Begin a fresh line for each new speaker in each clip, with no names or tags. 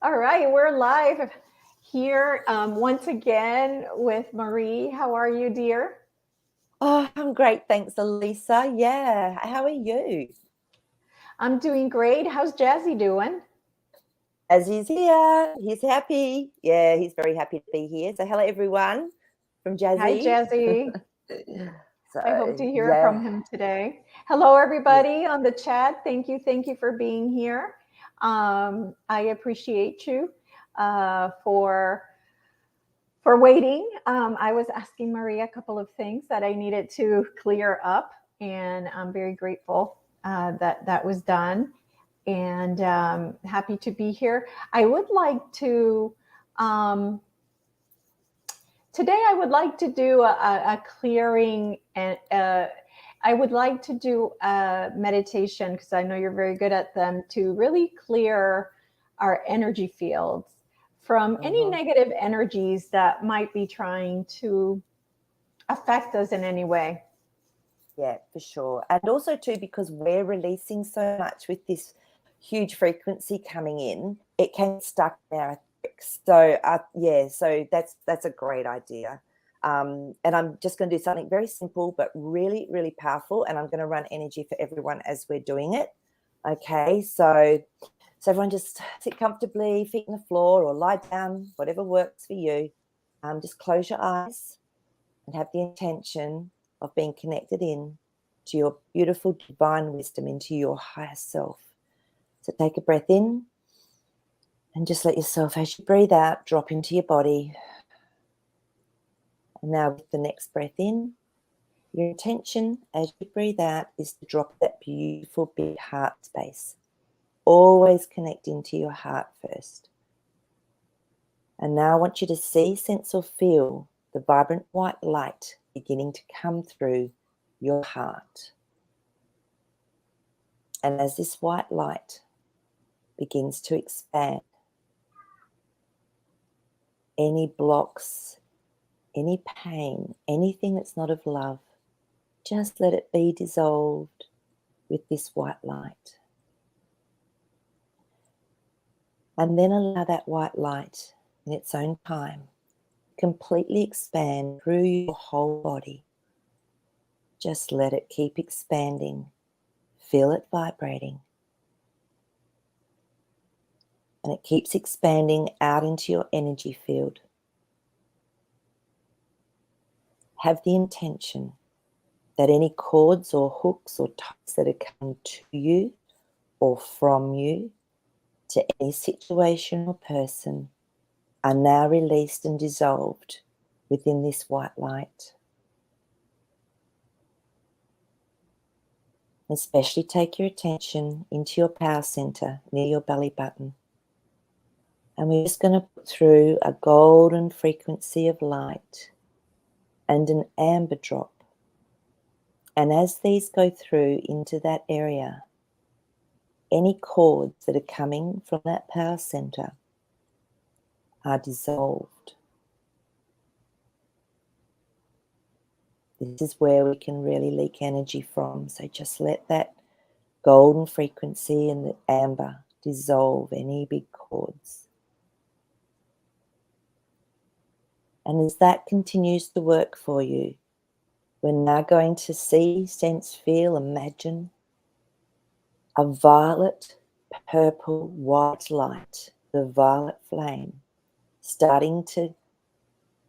All right, we're live here once again with Marie. How are you, dear?
Oh, I'm great. Thanks, Elisa. Yeah. How are you?
I'm doing great. How's Jazzy doing?
As he's here, he's happy. Yeah, he's very happy to be here. So, hello, everyone from
Hi,
Jazzy.
Jazzy. I hope to
So,
hear from
yeah.
him today. Hello,
Yeah.
everybody on the chat. Thank you for being here. I appreciate you for waiting. I was asking Maria a couple of things that I needed to clear up, and I'm very grateful that that was done. And happy to be here. I would like to um, today. I would like to do a clearing, and I would like to do a meditation because I know you're very good at them to really clear our energy fields from any
Uh-huh.
negative energies that might be trying to affect us in any way.
Yeah, for sure. And also, too, because we're releasing so much with this huge frequency coming in, it can get stuck in our etherics. So, yeah, so that's a great idea. And I'm just going to do something very simple, but really, really powerful. And I'm going to run energy for everyone as we're doing it. Okay, so everyone just sit comfortably, feet on the floor or lie down, whatever works for you. Just close your eyes and have the intention of being connected in to your beautiful divine wisdom, into your higher self. So take a breath in and just let yourself, as you breathe out, drop into your body. And now with the next breath in, your intention as you breathe out is to drop that beautiful big heart space. Always connecting to your heart first. And now I want you to see, sense, or feel the vibrant white light beginning to come through your heart. And as this white light begins to expand, any blocks, any pain, anything that's not of love, just let it be dissolved with this white light. And then allow that white light in its own time completely expand through your whole body. Just let it keep expanding. Feel it vibrating. And it keeps expanding out into your energy field. Have the intention that any cords or hooks or ties that are coming to you or from you to any situation or person are now released and dissolved within this white light. Especially take your attention into your power center near your belly button. And we're just going to put through a golden frequency of light and an amber drop. And as these go through into that area, any cords that are coming from that power center are dissolved. This is where we can really leak energy from. So just let that golden frequency and the amber dissolve any big cords. And as that continues to work for you, we're now going to see, sense, feel, imagine a violet, purple, white light, the violet flame, starting to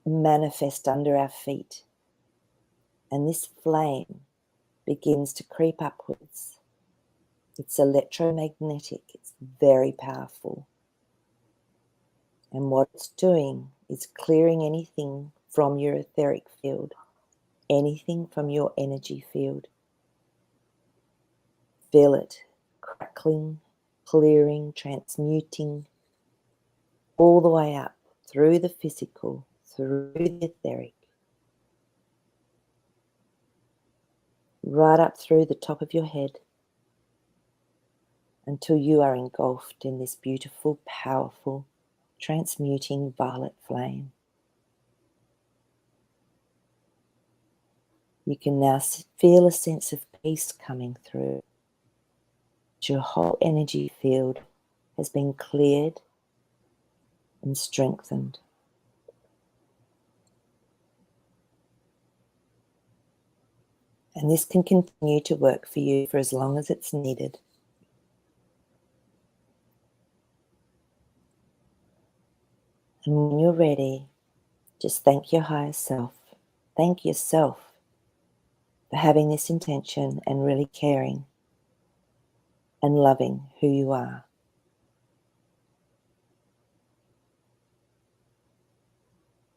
manifest under our feet. And this flame begins to creep upwards. It's electromagnetic. It's very powerful. And what it's doing is clearing anything from your etheric field, anything from your energy field. Feel it crackling, clearing, transmuting, all the way up through the physical, through the etheric, right up through the top of your head until you are engulfed in this beautiful, powerful, transmuting violet flame. You can now feel a sense of peace coming through. Your whole energy field has been cleared and strengthened. And this can continue to work for you for as long as it's needed. And when you're ready, just thank your higher self. Thank yourself for having this intention and really caring and loving who you are.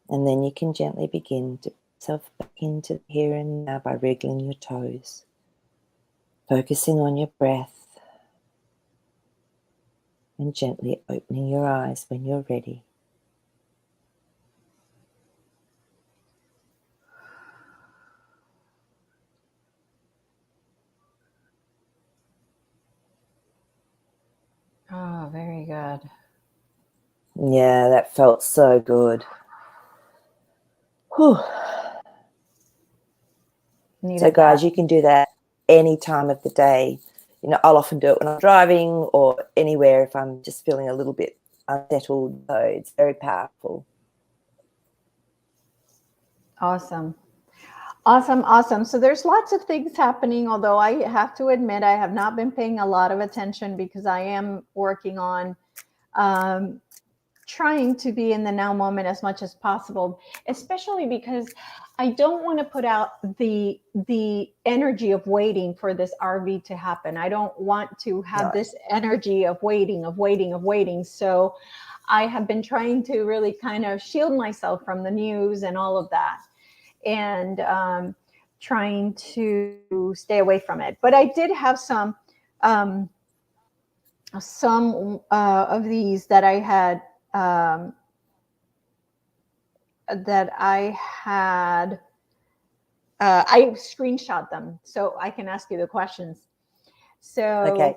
And then you can gently begin to put yourself back into the here and now by wriggling your toes, focusing on your breath, and gently opening your eyes when you're ready.
Oh, very good.
Yeah, that felt so good. Whew. So guys, you can do that any time of the day. You know, I'll often do it when I'm driving or anywhere if I'm just feeling a little bit unsettled. So it's very powerful.
Awesome. Awesome. Awesome. So there's lots of things happening, although I have to admit, I have not been paying a lot of attention because I am working on trying to be in the now moment as much as possible, especially because I don't want to put out the energy of waiting for this RV to happen. I don't want to have this energy of waiting. So I have been trying to really kind of shield myself from the news and all of that, and trying to stay away from it. But I did have some of these that I had I screenshot them so I can ask you the questions. So
okay.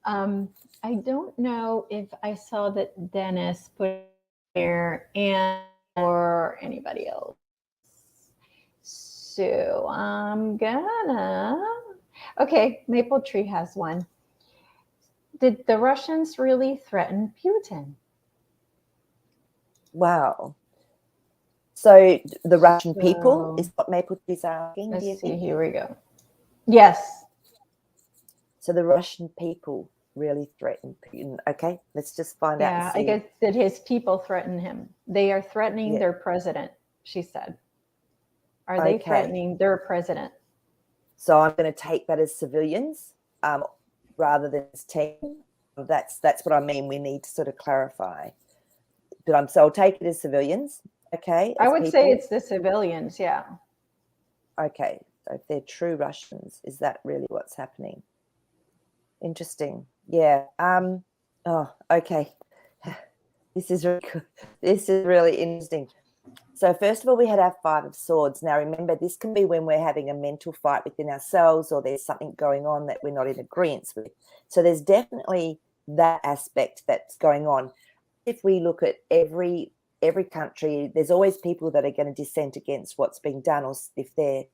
I don't know if I saw that Dennis put here and or anybody else. So I'm gonna, okay, Maple Tree has one. Did the Russians really threaten Putin?
Wow. So the Russian people is what Maple Tree is asking.
Let's see, here we go. Yes.
So the Russian people really threatened Putin. Okay, let's just find out.
Yeah, I guess that his people threaten him. They are threatening their president, she said. Are they threatening their president?
So I'm going to take that as civilians rather than as team. That's what I mean. We need to sort of clarify. But so I'll take it as civilians. Okay.
I would say it's the civilians. Yeah.
Okay. So if they're true Russians, is that really what's happening? Interesting. Yeah. Oh, okay. This is really good. This is really interesting. So first of all, we had our Five of Swords. Now, remember, this can be when we're having a mental fight within ourselves or there's something going on that we're not in agreement with. So there's definitely that aspect that's going on. If we look at every country, there's always people that are going to dissent against what's being done, or if they're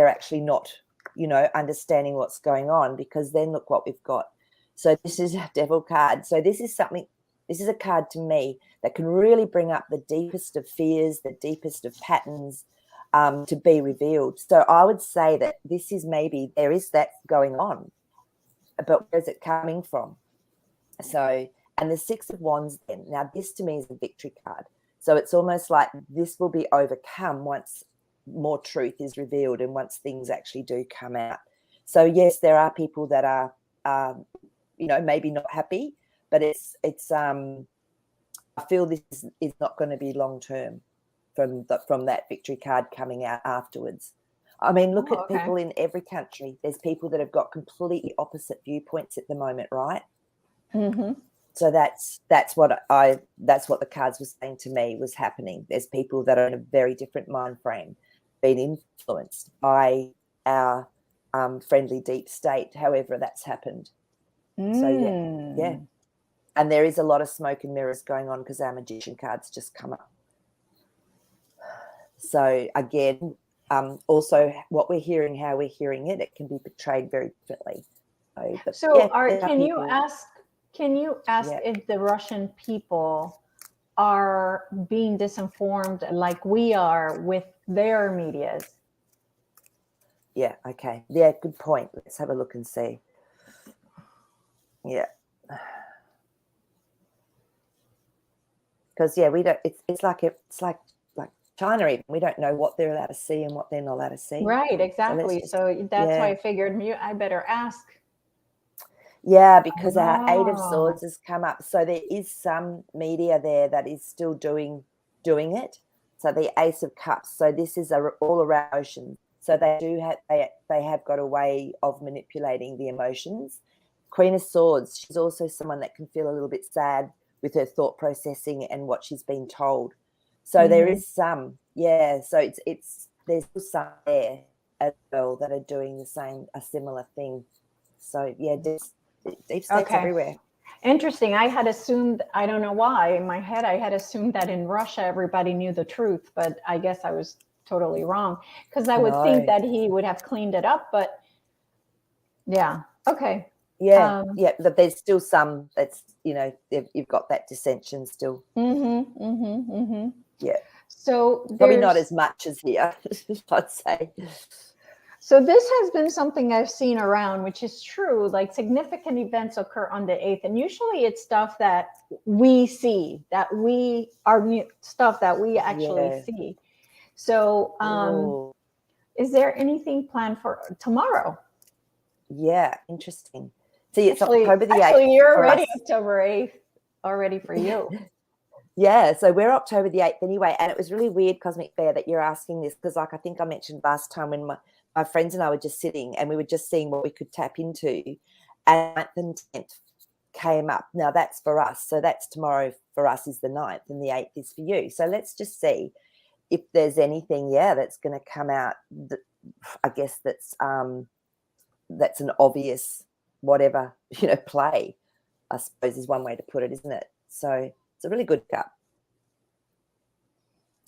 actually not, understanding what's going on, because then look what we've got. So this is a Devil card. So this is a card to me that can really bring up the deepest of fears, the deepest of patterns to be revealed. So I would say that this is maybe there is that going on, but where is it coming from? So, and the Six of Wands then. Now this to me is a victory card. So it's almost like this will be overcome once more truth is revealed and once things actually do come out. So yes, there are people that are, maybe not happy, but it's I feel this is not going to be long term from that victory card coming out afterwards. I mean, look at people in every country. There's people that have got completely opposite viewpoints at the moment, right?
Mm-hmm.
So that's what the cards were saying to me was happening. There's people that are in a very different mind frame, being influenced by our friendly deep state, however that's happened. So yeah. And there is a lot of smoke and mirrors going on because our magician cards just come up. So again, also what we're hearing, how we're hearing it, it can be portrayed very differently. Can you ask
if the Russian people are being disinformed like we are with their medias.
Yeah, okay. Yeah, good point. Let's have a look and see. Yeah. Because we don't. It's like China. Even we don't know what they're allowed to see and what they're not allowed to see.
Right, exactly. So that's why I figured I better ask.
Yeah, because our Eight of Swords has come up, so there is some media there that is still doing it. So the Ace of Cups. So this is all around emotions. So they have got a way of manipulating the emotions. Queen of Swords. She's also someone that can feel a little bit sad with her thought processing and what she's been told. So there is some, so it's there's some there as well that are doing a similar thing. So deep states everywhere.
Interesting. I had assumed, I don't know why, in my head I had assumed that in Russia everybody knew the truth, but I guess I was totally wrong, because I would think that he would have cleaned it up, but okay.
But there's still some that's you've got that dissension still. Yeah.
So
probably not as much as here, I'd say.
So this has been something I've seen around, which is true. Like significant events occur on the 8th, and usually it's stuff that we see, stuff that we actually see. So is there anything planned for tomorrow?
Yeah, interesting. See, it's
actually,
October the 8th.
Actually, you're already October 8th already for you.
Yeah, so we're October the 8th anyway. And it was really weird, Cosmic Bear, that you're asking this, because like I think I mentioned last time when my friends and I were just sitting and we were just seeing what we could tap into. And 9th and 10th came up. Now that's for us. So that's tomorrow for us is the 9th and the 8th is for you. So let's just see if there's anything, that's going to come out that I guess that's an obvious whatever, play, I suppose is one way to put it, isn't it? So it's a really good cup.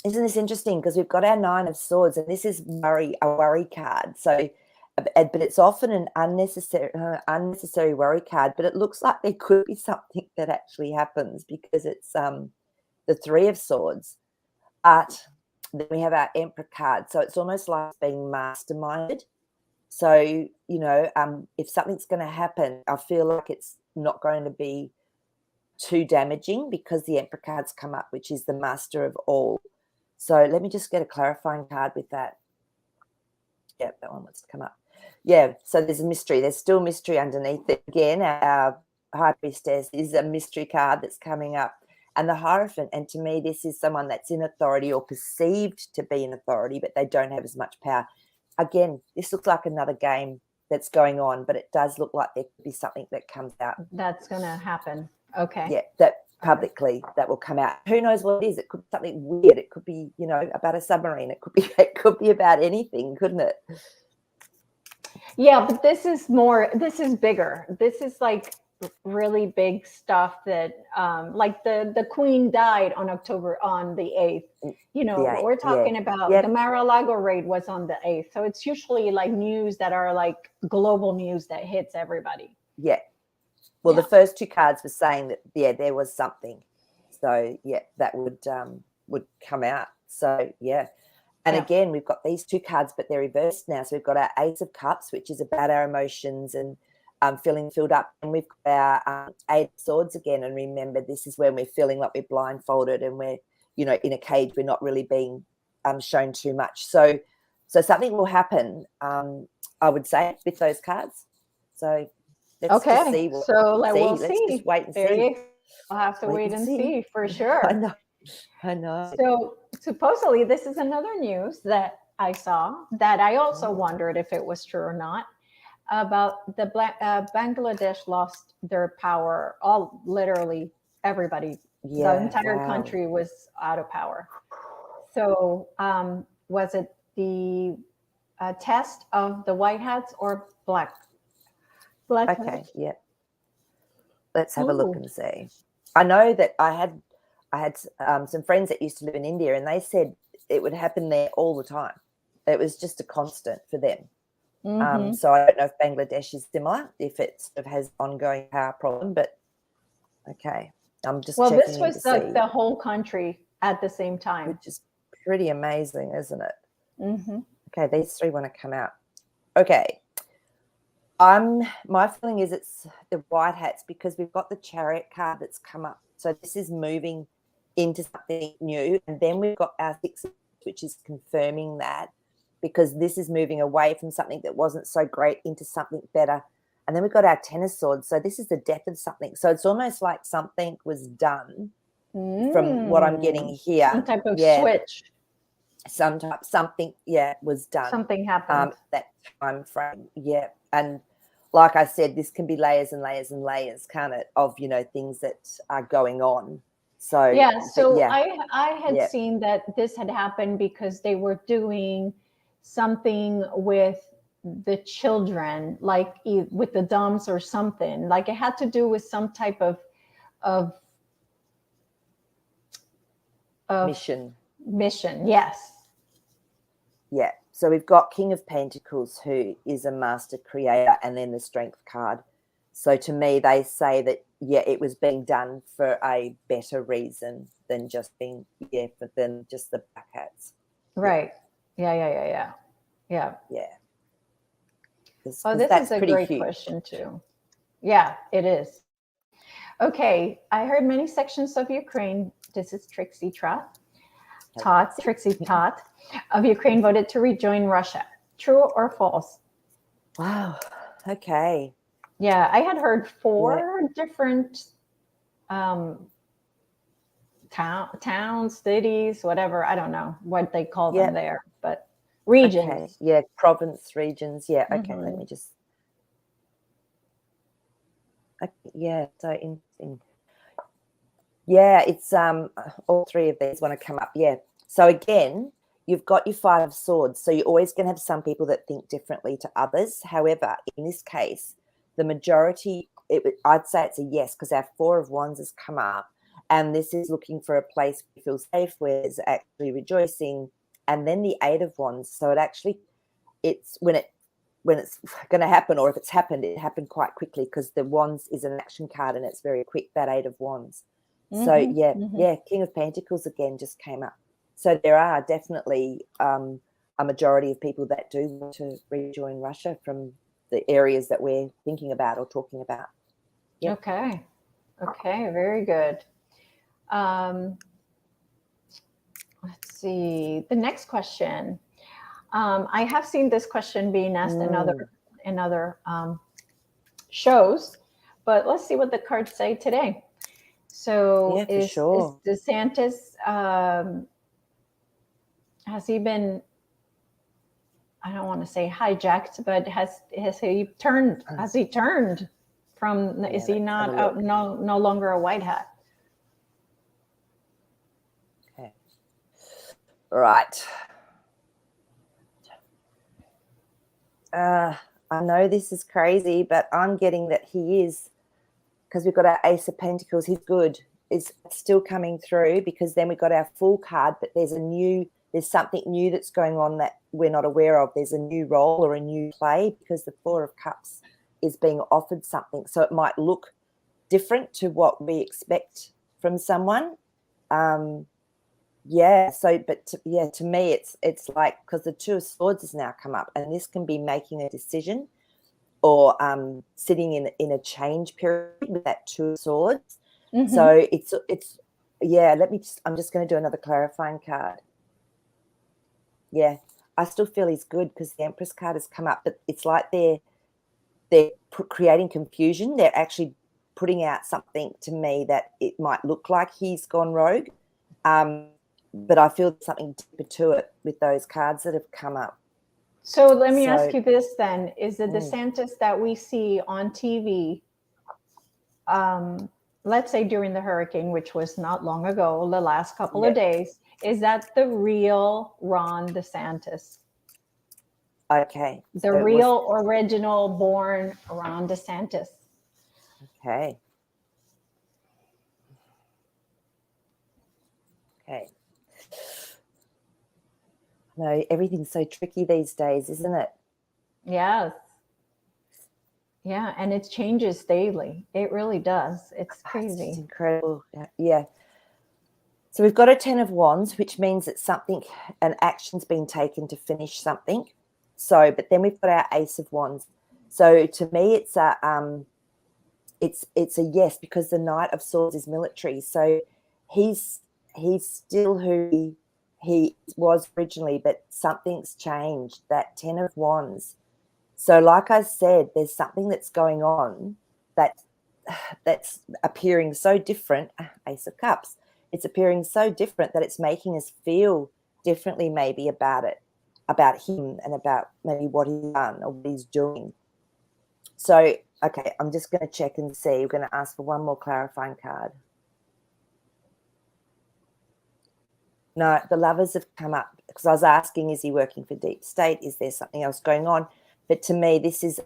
Isn't this interesting? Because we've got our 9 of Swords, and this is a worry card. So, but it's often an unnecessary worry card. But it looks like there could be something that actually happens because it's the 3 of Swords. But then we have our Emperor card, so it's almost like being masterminded. So if something's going to happen, I feel like it's not going to be too damaging because the Emperor card's come up, which is the master of all. So let me just get a clarifying card with that. Yeah, that one wants to come up. Yeah, so there's a mystery. There's still mystery underneath it. Again, our High Priestess is a mystery card that's coming up. And the Hierophant, and to me, this is someone that's in authority or perceived to be in authority, but they don't have as much power. Again, this looks like another game that's going on, but it does look like there could be something that comes out.
That's going to happen. Okay.
Yeah, that publicly that will come out. Who knows what it is? It could be something weird. It could be, about a submarine. It could be about anything, couldn't it?
Yeah, but this is bigger. This is like really big stuff that like the Queen died on the 8th. We're talking about the Mar-a-Lago raid was on the 8th. So it's usually like news that are like global news that hits everybody.
Yeah. Well, the first 2 cards were saying that, there was something. So, that would come out. So, And again, we've got these 2 cards, but they're reversed now. So we've got our Ace of Cups, which is about our emotions and feeling filled up. And we've got our 8 of Swords again. And remember, this is when we're feeling like we're blindfolded and we're, in a cage. We're not really being shown too much. So something will happen, I would say, with those cards. So let's just see.
We'll
Let's
see.
just wait and see.
I'll have to wait and see for sure.
I know.
So supposedly this is another news that I saw that I also wondered if it was true or not, about the Bangladesh lost their power. Literally everybody, the entire country was out of power. So was it the test of the white hats or black hats?
Yeah. Let's have a look and see. I know that I had some friends that used to live in India, and they said it would happen there all the time. It was just a constant for them. So I don't know if Bangladesh is similar, if it sort of has ongoing power problem, but okay. I'm just
Well, this
checking in to
was
see,
the whole country at the same time.
which is pretty amazing, isn't it?
Mm-hmm.
Okay, these three want to come out. Okay. My feeling is it's the white hats because we've got the Chariot card that's come up. So this is moving into something new. And then we've got our Six, which is confirming that, because this is moving away from something that wasn't so great into something better. And then we've got our Ten of Swords. So this is the death of something. So it's almost like something was done from what I'm getting here.
Some type of switch.
Something was done.
Something happened.
That time frame. Yeah. And like I said, this can be layers and layers and layers, can't it, of, you know, things that are going on. So
Yeah, so
yeah.
I had seen that this had happened because they were doing something with the children, like with the dumps or something. Like it had to do with some type of mission. Yes.
Yeah. So we've got King of Pentacles, who is a master creator, and then the Strength card. So to me, they say that, yeah, it was being done for a better reason than just being, than just the black hats.
Right. Yeah.
Yeah.
Oh, this is a great question too. Yeah, it is. Okay. I heard many sections of Ukraine. This is Trixie Trixie Tot of Ukraine voted to rejoin Russia. True or false?
Wow. Okay.
Yeah, I had heard four different towns, cities, whatever. I don't know what they call them there, but regions.
Okay. Yeah, province, regions. Yeah. Okay. Let me just. Yeah. So interesting. Yeah, it's all three of these want to come up. Yeah. So again, you've got your Five of Swords. So you're always going to have some people that think differently to others. However, in this case, the majority, I'd say it's a yes, because our Four of Wands has come up, and this is looking for a place where you feel safe, where there's actually rejoicing, and then the Eight of Wands. So it's when it's going to happen, or if it's happened, it happened quite quickly, because the Wands is an action card and it's very quick, that Eight of Wands. So King of Pentacles again just came up. So there are definitely a majority of people that do want to rejoin Russia from the areas that we're thinking about or talking about. Yep.
Okay, very good. Let's see the next question. I have seen this question being asked in other shows, but let's see what the cards say today. So is DeSantis, has he been, I don't want to say hijacked, but has he turned from, is he not out, no longer a white hat?
Okay. Right. I know this is crazy, but I'm getting that he is, because we've got our Ace of Pentacles. He's good. It's still coming through, because then we've got our Fool card, but there's something new that's going on that we're not aware of. There's a new role or a new play, because the Four of Cups is being offered something. So it might look different to what we expect from someone. To me, it's like, because the Two of Swords has now come up, and this can be making a decision or sitting in a change period with that Two of Swords. So I'm just going to do another clarifying card. Yeah, I still feel he's good, because the Empress card has come up, but it's like they're creating confusion. They're actually putting out something to me that it might look like he's gone rogue, but I feel something deeper to it with those cards that have come up.
So let me ask you this then: is the DeSantis that we see on TV, let's say during the hurricane, which was not long ago, the last couple of days, is that the real Ron DeSantis?
Okay.
The real original born Ron DeSantis.
Okay. No, everything's so tricky these days, isn't it?
Yes. Yeah, and it changes daily. It really does. It's
It's
crazy.
incredible. Yeah. So we've got a 10 of Wands, which means that something, an action's been taken to finish something. So, but then we've got our Ace of Wands. So to me, it's a yes, because the Knight of Swords is military. So he's still who he was originally, but something's changed. That 10 of Wands. So, like I said, there's something that's going on that's appearing so different. Ace of Cups. It's appearing so different that it's making us feel differently, maybe about it, about him, and about maybe what he's done or what he's doing. So, okay, I'm just going to check and see. We're going to ask for one more clarifying card. No, the Lovers have come up because I was asking, is he working for Deep State? Is there something else going on? But to me, this is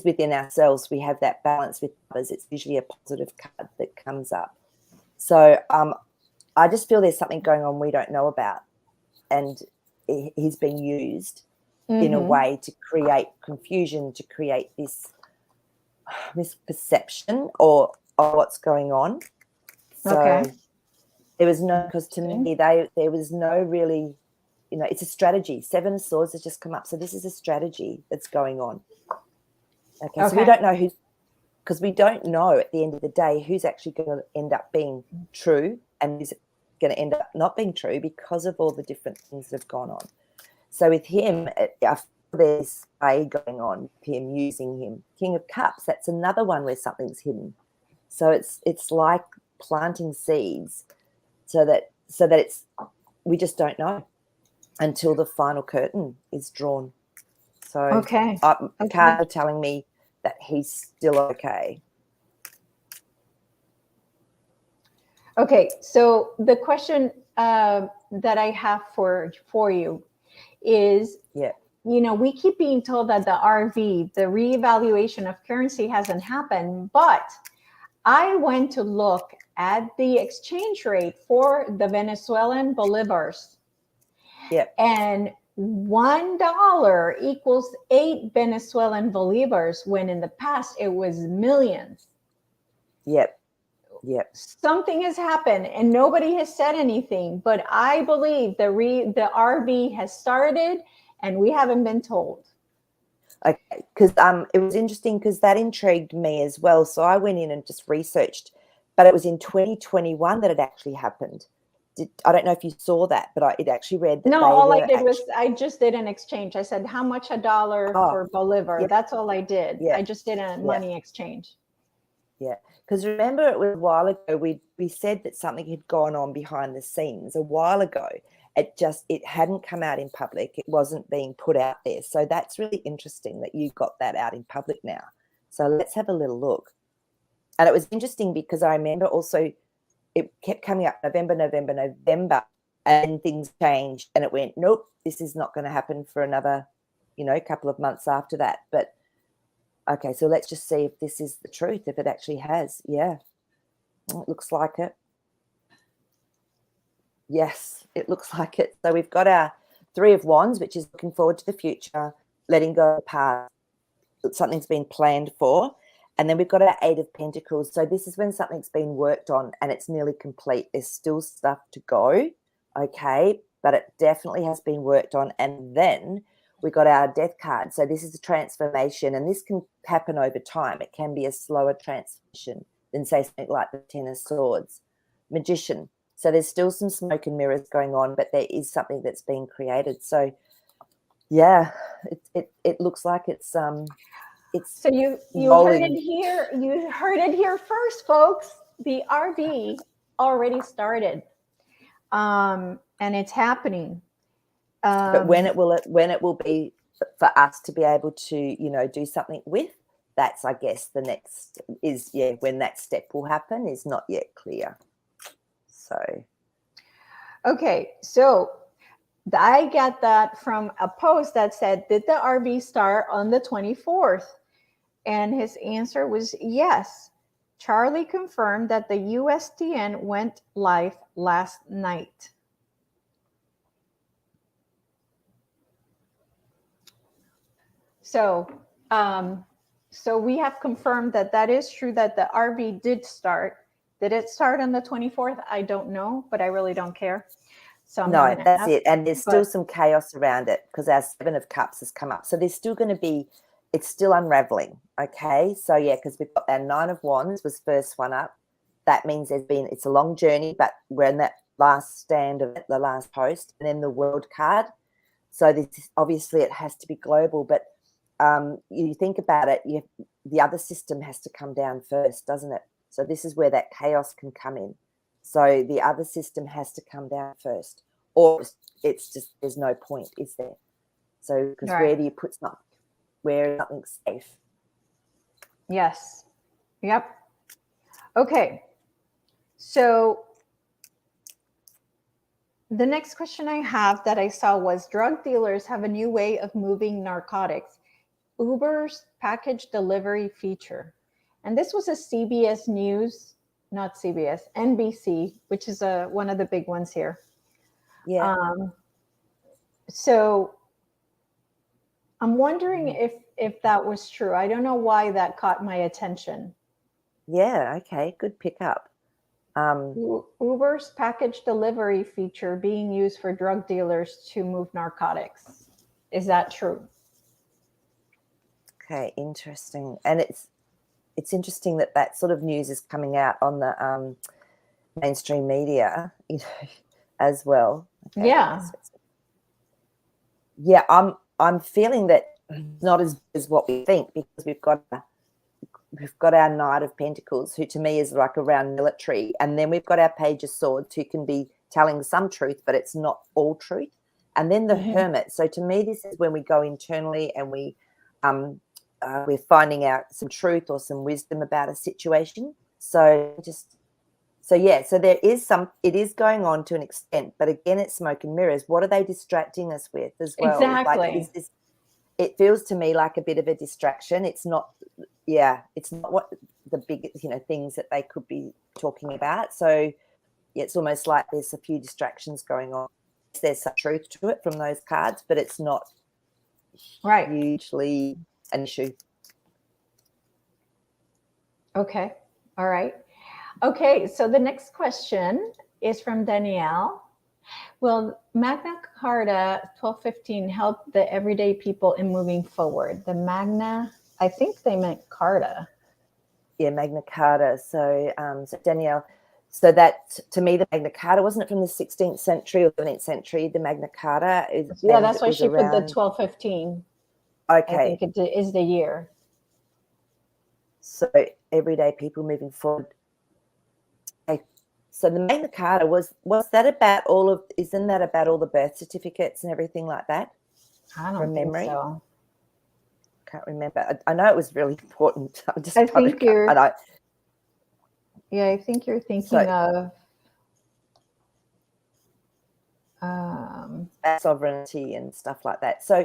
within ourselves. We have that balance with others. It's usually a positive card that comes up. So I just feel there's something going on we don't know about, and he's being used in a way to create confusion, to create this misperception or what's going on. So
Okay.
there was no, because to me there was no really, it's a strategy. 7 of Swords has just come up. So this is a strategy that's going on. Okay. So we don't know because we don't know at the end of the day who's actually going to end up being true and who's going to end up not being true because of all the different things that have gone on. So with him, I feel there's play going on, him using him. King of Cups, that's another one where something's hidden. So it's like planting seeds so that it's, we just don't know until the final curtain is drawn. So the cards are telling me that he's still okay.
Okay, so the question that I have for you is, we keep being told that the RV, the reevaluation of currency, hasn't happened, but I went to look at the exchange rate for the Venezuelan bolivars. And $1 equals 8 Venezuelan bolivars, when in the past it was millions.
Yep.
Something has happened and nobody has said anything, but I believe the RV has started and we haven't been told.
Okay, because it was interesting because that intrigued me as well. So I went in and just researched, but it was in 2021 that it actually happened. I don't know if you saw that, but it actually read that.
No, all I did was I just did an exchange. I said, how much a dollar for Bolivar? Yeah. That's all I did. Yeah. I just did a money exchange.
Yeah, because remember it was a while ago we said that something had gone on behind the scenes a while ago. It hadn't come out in public. It wasn't being put out there. So that's really interesting that you got that out in public now. So let's have a little look. And it was interesting because I remember also it kept coming up November, and things changed and it went, nope, this is not going to happen for another, couple of months after that. But okay, so let's just see if this is the truth, if it actually has. Yeah, it looks like it. Yes, it looks like it. So we've got our 3 of Wands, which is looking forward to the future, letting go of the past, something's been planned for. And then we've got our 8 of Pentacles. So this is when something's been worked on and it's nearly complete. There's still stuff to go, okay, but it definitely has been worked on. And then we got our Death card. So this is a transformation, and this can happen over time. It can be a slower transformation than, say, something like the 10 of Swords. Magician. So there's still some smoke and mirrors going on, but there is something that's being created. So, yeah, it looks like it's
so you heard it here. You heard it here first, folks. The RV already started, and it's happening.
But when it will be for us to be able to, do something with, that's, I guess, the next is, when that step will happen is not yet clear. So.
Okay, so I got that from a post that said, did the RV start on the 24th? And his answer was yes. Charlie confirmed that the USTN went live last night. So So we have confirmed that that is true, that the RV did start. Did it start on the 24th? I don't know, but I really don't care. So I'm not
No,
going to
that's
ask.
it. And there's still
But
some chaos around it because our Seven of Cups has come up. So there's still going to be, it's still unraveling. Okay. So yeah, because we've got our Nine of Wands was first one up. That means it's a long journey, but we're in that last stand of it, the last post, and then the World card. So this obviously it has to be global, but you think about it, the other system has to come down first, doesn't it? So this is where that chaos can come in. So the other system has to come down first, or it's just there's no point, is there? So because
right.
where do you put something? Where is something safe?
Yes. Yep. Okay. So the next question I have that I saw was drug dealers have a new way of moving narcotics. Uber's package delivery feature. And this was a CBS News, not CBS, NBC, which is one of the big ones here.
Yeah.
So I'm wondering if that was true. I don't know why that caught my attention.
Yeah. Okay. Good pickup.
Uber's package delivery feature being used for drug dealers to move narcotics. Is that true?
Okay. Interesting. And it's interesting that sort of news is coming out on the mainstream media, as well. Okay.
Yeah.
Yeah, I'm feeling that not as what we think, because we've got our Knight of Pentacles, who to me is like around military, and then we've got our Page of Swords, who can be telling some truth, but it's not all truth, and then the Hermit. So to me, this is when we go internally and we're finding out some truth or some wisdom about a situation. So there is it is going on to an extent, but again, it's smoke and mirrors. What are they distracting us with as well?
Exactly.
Like, it feels to me like a bit of a distraction. It's not what the big, things that they could be talking about. So it's almost like there's a few distractions going on. There's some truth to it from those cards, but it's not
right.
hugely an issue.
Okay. All right. Okay. So the next question is from Danielle. Will Magna Carta 1215 help the everyday people in moving forward? The Magna, I think they meant Carta.
Yeah, Magna Carta. So, Danielle, so that to me, the Magna Carta, wasn't it from the 16th century or 17th century? The Magna Carta is.
Yeah, that's why she put the 1215.
Okay.
I think it is the year.
So everyday people moving forward. Okay. So the Magna Carta was that about isn't that about all the birth certificates and everything like that?
I don't think so.
Can't remember. I know it was really important.
I think you're thinking of
sovereignty and stuff like that. So,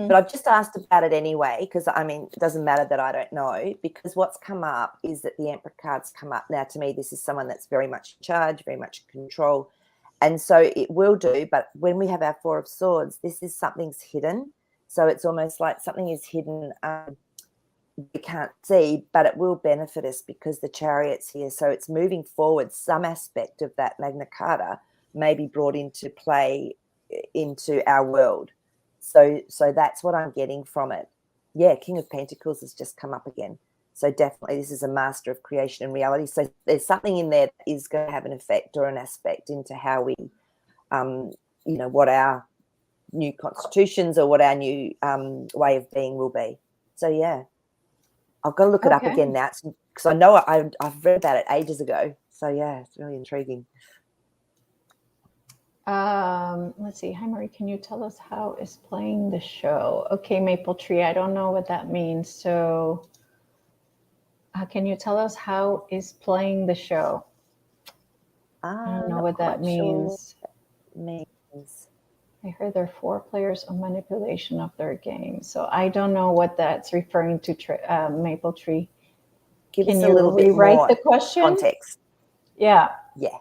but I've just asked about it anyway, because it doesn't matter that I don't know, because what's come up is that the Emperor card's come up. Now, to me, this is someone that's very much in charge, very much in control. And so it will do. But when we have our Four of Swords, this is something's hidden. So it's almost like something is hidden. We can't see, but it will benefit us because the Chariot's here. So it's moving forward. Some aspect of that Magna Carta may be brought into play into our world. So that's what I'm getting from it. Yeah, King of Pentacles has just come up again. So definitely this is a master of creation and reality. So there's something in there that is going to have an effect or an aspect into how we, what our new constitutions or what our new way of being will be. So, yeah, I've got to look it up again now because I know I've read about it ages ago. So, yeah, it's really intriguing.
Let's see. Hi, Marie. Can you tell us how is playing the show? Okay, Maple Tree. I don't know what that means. So can you tell us how is playing the show? I don't know what that means. I heard there are 4 players on manipulation of their game. So I don't know what that's referring to, Maple Tree.
Give us a little bit more
the question?
Context.
Yeah.
Yeah.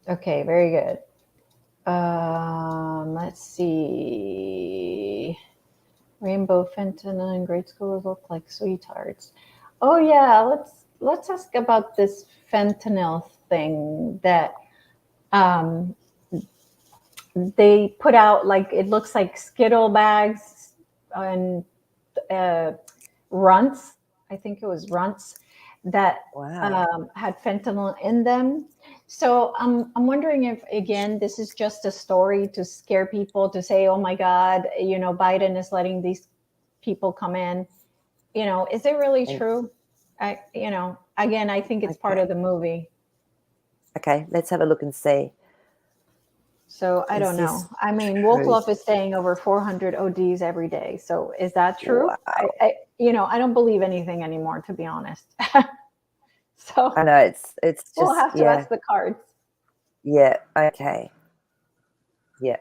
Okay, very good. Let's see. Rainbow Fentanyl in grade school look like sweethearts. Oh yeah, let's ask about this fentanyl thing that um, they put out. Like it looks like Skittle bags and runts. I think it was runts that
Wow.
had fentanyl in them. So I'm wondering if, again, this is just a story to scare people to say, oh my God, Biden is letting these people come in. Is it really
And
true? Again, I think it's part
okay.
of the movie.
Okay, let's have a look and see.
So I
Is
don't know.
this
I mean,
true?
Wolf is saying over 400 ODs every day. So is that true?
Wow.
I don't believe anything anymore, to be honest. So
I know it's
we'll
just
have to ask the cards.
yeah, okay. Yeah.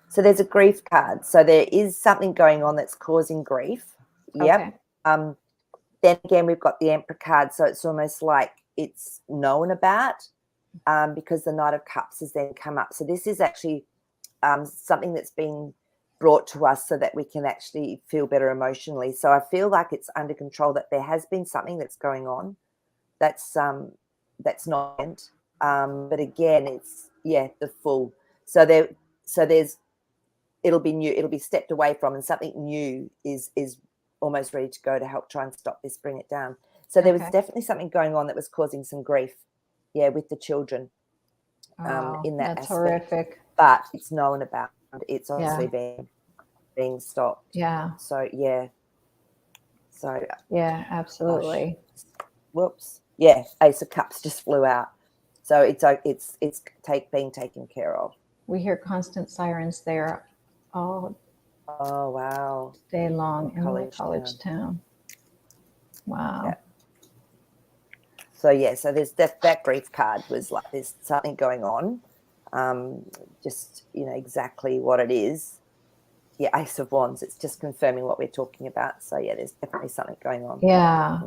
So there's a grief card. So there is something going on that's causing grief. Yep.
Okay.
Then again, we've got the Emperor card, so it's almost like it's known about because the Knight of Cups has then come up. So this is actually something that's been brought to us so that we can actually feel better emotionally. So I feel like it's under control, that there has been something that's going on that's not. But again, it's the full. So there's it'll be new. It'll be stepped away from, and something new is almost ready to go to help try and stop this, bring it down. So there was
Okay.
definitely something going on that was causing some grief, with the children
Oh,
in that
that's
aspect.
horrific.
But it's known about. It's obviously
Yeah.
being stopped.
Yeah.
So yeah. So
Yeah,
gosh,
absolutely.
whoops. Yeah, Ace of Cups just flew out. So it's being taken care of.
We hear constant sirens there all
Oh wow.
day long in my
College
college town. Wow.
Yeah. So yeah, so there's that grief card was like there's something going on. Just exactly what it is. Yeah, Ace of Wands. It's just confirming what we're talking about. So yeah, there's definitely something going on.
Yeah.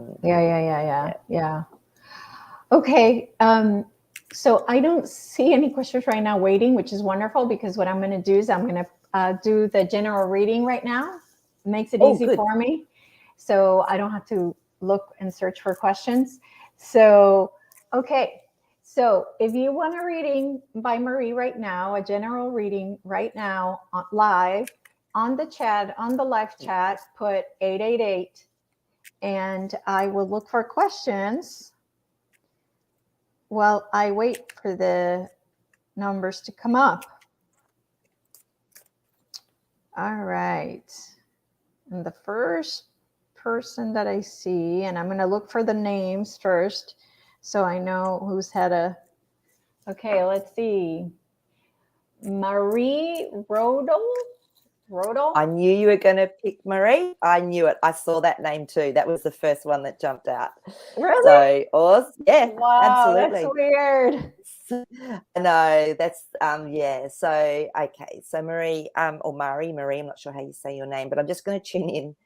Yeah. Okay. So I don't see any questions right now waiting, which is wonderful, because what I'm going to do is I'm going to do the general reading right now. It makes it easy
good.
for me. So I don't have to look and search for questions. So, okay. So if you want a reading by Maree right now, a general reading right now live on the chat, on the live chat, put 888 and I will look for questions while I wait for the numbers to come up. All right. And the first person that I see, and I'm going to look for the names first so I know who's had a. Okay, let's see. Marie Rodel.
I knew you were going to pick Maree. I knew it. I saw that name too. That was the first one that jumped out.
Really?
So awesome. Yeah,
Wow,
absolutely.
that's weird.
No, that's yeah. So okay, so Maree, or Maree, I'm not sure how you say your name, but I'm just going to tune in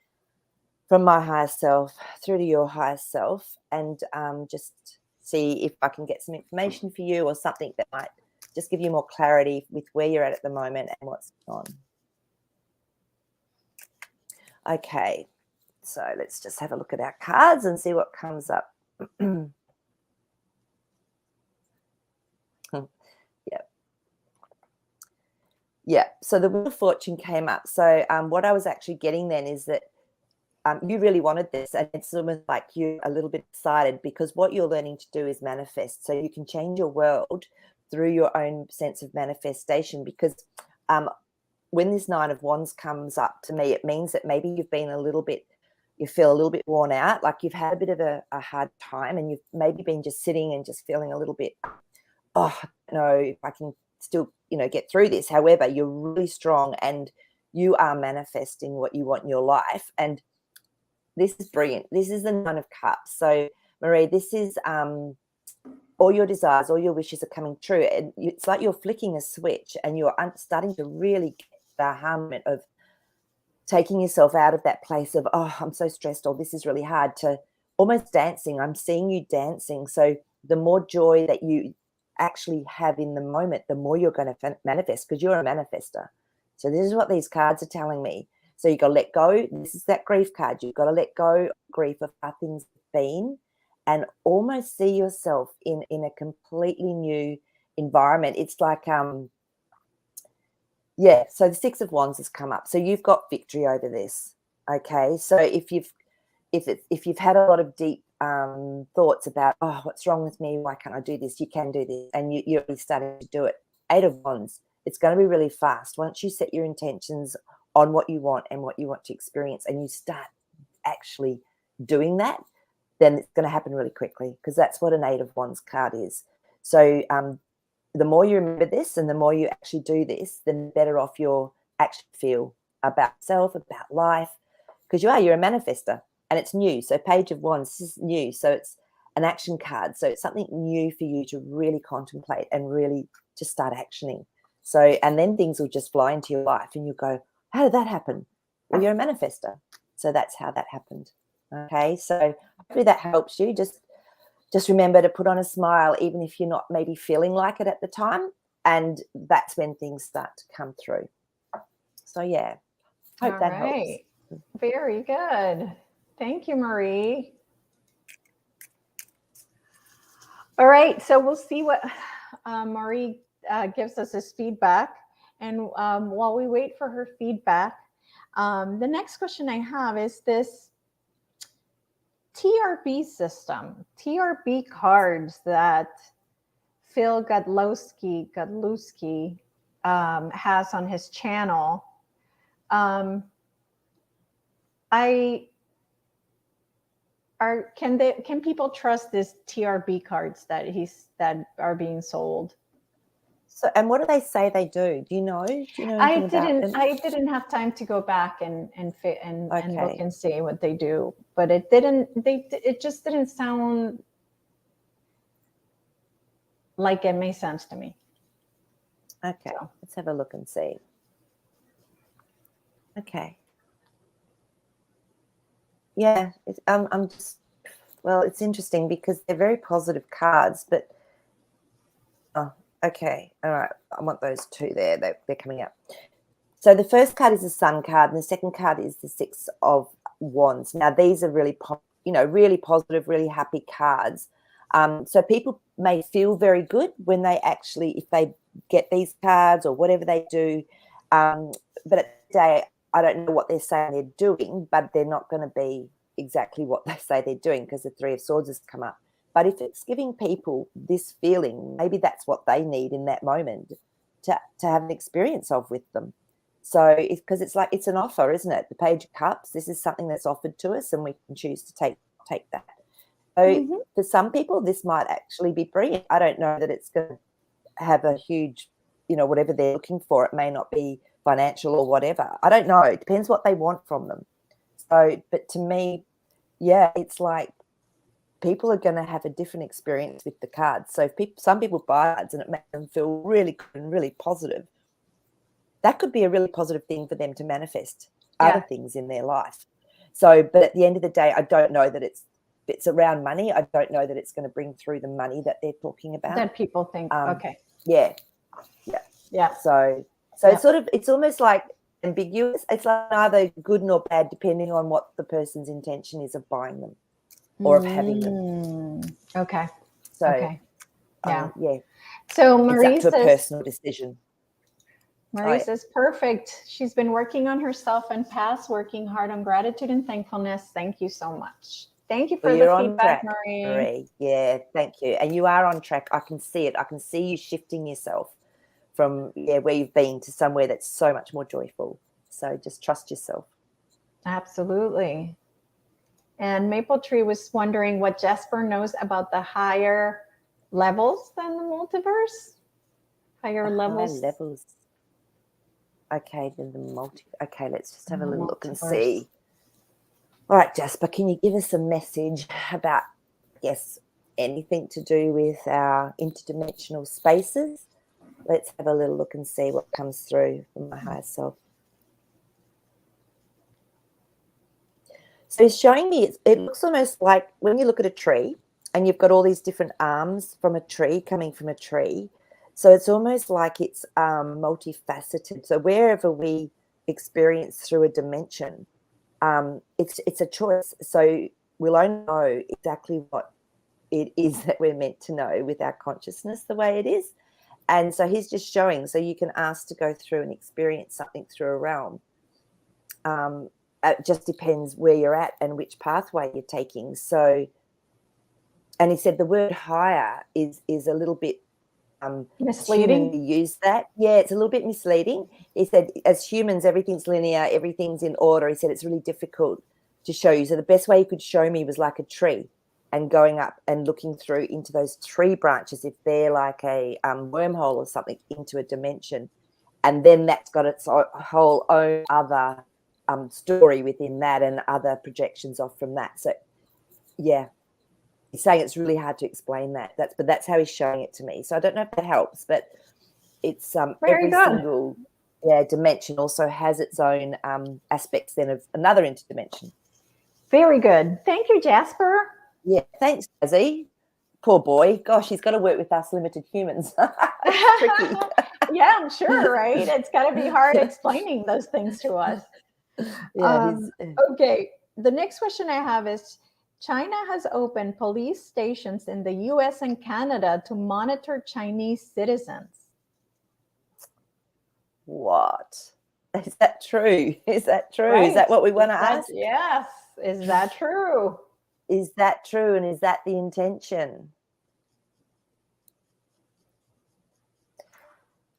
from my higher self through to your higher self, and just see if I can get some information for you or something that might just give you more clarity with where you're at the moment and what's going on. Okay, so let's just have a look at our cards and see what comes up. Yeah, so the Wheel of Fortune came up. So what I was actually getting then is that you really wanted this, and it's almost like you're a little bit excited because what you're learning to do is manifest. So you can change your world through your own sense of manifestation, because when this Nine of Wands comes up to me, it means that maybe you feel a little bit worn out, like you've had a bit of a hard time, and you've maybe been just sitting and just feeling a little bit, oh, no, if I can still, get through this. However, you're really strong and you are manifesting what you want in your life. And this is brilliant. This is the Nine of Cups. So, Maree, this is all your desires, all your wishes are coming true. And it's like you're flicking a switch and you're starting to really get the aha moment of taking yourself out of that place of, oh, I'm so stressed, or this is really hard, to almost dancing. I'm seeing you dancing. So the more joy that you actually have in the moment, the more you're going to manifest, because you're a manifester. So this is what these cards are telling me. So you got to let go. This is that grief card. You've got to let go of grief of how things have been and almost see yourself in a completely new environment. It's like, so the Six of Wands has come up. So you've got victory over this. Okay. So if you've had a lot of deep thoughts about, oh, what's wrong with me? Why can't I do this? You can do this. And you're really starting to do it. Eight of Wands. It's going to be really fast. Once you set your intentions on what you want and what you want to experience and you start actually doing that, then it's going to happen really quickly, because that's what an Eight of Wands card is. So the more you remember this and the more you actually do this, then the better off you'll actually feel about yourself, about life, because you're a manifester and it's new. So Page of Wands, this is new. So it's an action card. So it's something new for you to really contemplate and really just start actioning. So, and then things will just fly into your life and you go, how did that happen? Well, you're a manifester. So that's how that happened. Okay. So hopefully that helps you. Just remember to put on a smile, even if you're not maybe feeling like it at the time. And that's when things start to come through. So yeah, hope that helps.
Very good. Thank you, Maree. All right. So we'll see what Maree gives us as feedback. And while we wait for her feedback, the next question I have is this TRB system, TRB cards that Phil Godlewski has on his channel. Can people trust these TRB cards that are being sold?
So, and what do they say they do? Do you know?
I didn't have time to go back and look and see what they do, but it just didn't sound like it made sense to me.
Okay, so let's have a look and see. Okay. Yeah, it's interesting because they're very positive cards, but okay, all right, I want those two there. They're coming up. So the first card is the Sun card, and the second card is the Six of Wands. Now these are really, really positive, really happy cards. So people may feel very good when they if they get these cards or whatever they do. But at the day, I don't know what they're saying they're doing, but they're not going to be exactly what they say they're doing because the Three of Swords has come up. But if it's giving people this feeling, maybe that's what they need in that moment to have an experience of with them. So because it's an offer, isn't it? The Page of Cups, this is something that's offered to us and we can choose to take that. So for some people, this might actually be brilliant. I don't know that it's going to have a huge, whatever they're looking for. It may not be financial or whatever. I don't know. It depends what they want from them. So, but to me, yeah, it's like people are going to have a different experience with the cards. So if some people buy cards and it makes them feel really good and really positive, that could be a really positive thing for them to manifest other things in their life. So, but at the end of the day, I don't know that it's around money. I don't know that it's going to bring through the money that they're talking about.
That people think, okay.
Yeah. So it's almost like ambiguous. It's like neither good nor bad, depending on what the person's intention is of buying them or of having them.
Okay.
So,
okay.
Yeah.
So Maree
it's up to a personal decision.
Maree says, perfect. She's been working on herself and past, working hard on gratitude and thankfulness. Thank you so much. Thank you for the feedback, Maree.
Yeah, thank you. And you are on track. I can see it. I can see you shifting yourself from where you've been to somewhere that's so much more joyful. So just trust yourself.
Absolutely. And Maple Tree was wondering what Jasper knows about the higher levels than the multiverse. Higher levels.
Okay, then okay, let's just have a little look and see. All right, Jasper, can you give us a message about, anything to do with our interdimensional spaces? Let's have a little look and see what comes through from my higher self. So it's showing me, it looks almost like when you look at a tree and you've got all these different arms from a tree coming from a tree, So it's almost like it's multifaceted. So wherever we experience through a dimension, it's a choice. So we'll only know exactly what it is that we're meant to know with our consciousness the way it is. And so he's just showing, so you can ask to go through and experience something through a realm. It just depends where you're at and which pathway you're taking. So, and he said the word higher is a little bit
Misleading.
human use that. Yeah, it's a little bit misleading. He said, as humans, everything's linear, everything's in order. He said it's really difficult to show you. So the best way you could show me was like a tree and going up and looking through into those tree branches, if they're like a wormhole or something into a dimension. And then that's got its whole own other story within that and other projections off from that. So, yeah. He's saying it's really hard to explain that. But that's how he's showing it to me. So I don't know if that helps, but it's every single dimension also has its own aspects then of another interdimension.
Very good. Thank you, Jasper.
Yeah, thanks, Jazzy. Poor boy. Gosh, he's got to work with us limited humans. It's tricky.
Yeah, I'm sure, right? It's got to be hard explaining those things to us.
Yeah.
Okay. The next question I have is, China has opened police stations in the US and Canada to monitor Chinese citizens.
What? Is that true? Is that true?
Right.
Is that what we want to ask?
Yes. Is that true?
Is that true? And is that the intention?